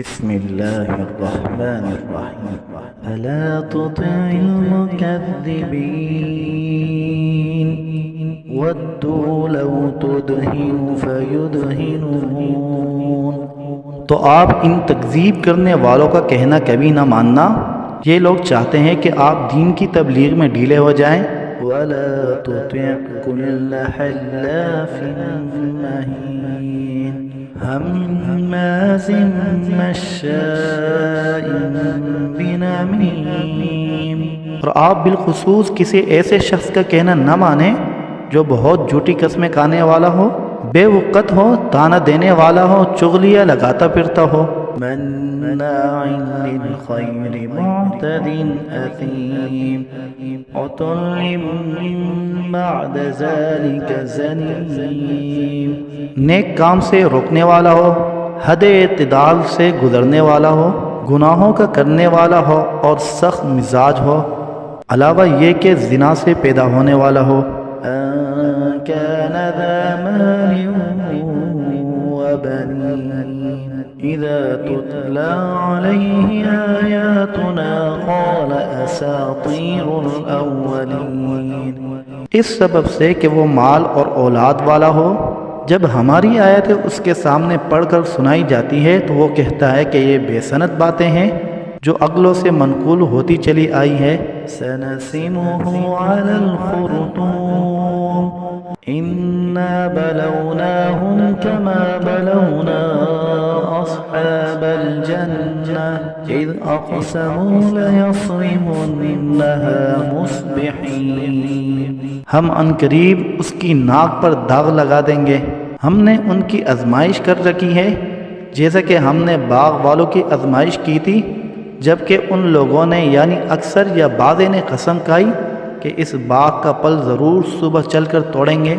بسم الله الرحمن الرحيم فلا تطع المكذبين ودوا لو تدهن فيدهنون۔ تو آپ ان تکذیب کرنے والوں کا کہنا کبھی نہ ماننا، یہ لوگ چاہتے ہیں کہ آپ دین کی تبلیغ میں ڈھیلے ہو جائیں۔ وَلَا تُطِعْ كُلَّ حَلَّافٍ مَّهِينٍ هَمَّازٍ مَّشَّاءٍ بِنَمِيمٍ۔ اور آپ بالخصوص کسی ایسے شخص کا کہنا نہ مانیں جو بہت جھوٹی قسمیں کھانے والا ہو، بے وقت ہو، تانا دینے والا ہو، چغلیاں لگاتا پھرتا ہو، مناع للخیر معتد اثیم عتل بعد ذلك زنیم۔ نیک کام سے روکنے والا ہو، حد اعتدال سے گزرنے والا ہو، گناہوں کا کرنے والا ہو اور سخت مزاج ہو، علاوہ یہ کہ زنا سے پیدا ہونے والا ہو۔ كان ذا مال وبنين إذا تتلى عليه آياتنا قال أساطير الأولين۔ اس سبب سے کہ وہ مال اور اولاد والا ہو، جب ہماری آیتیں اس کے سامنے پڑھ کر سنائی جاتی ہے تو وہ کہتا ہے کہ یہ بے سند باتیں ہیں جو عقلوں سے منقول ہوتی چلی آئی ہے۔ سنسمه على الخرطوم إنا بلوناهم كما بلونا أصحاب الجنة إذ أقسموا ليصرمنها مصبحين۔ ہم عنقریب اس کی ناک پر داغ لگا دیں گے۔ ہم نے ان کی آزمائش کر رکھی ہے جیسا کہ ہم نے باغ والوں کی آزمائش کی تھی، جبکہ ان لوگوں نے یعنی اکثر یا بعض نے قسم کھائی کہ اس باغ کا پھل ضرور صبح چل کر توڑیں گے۔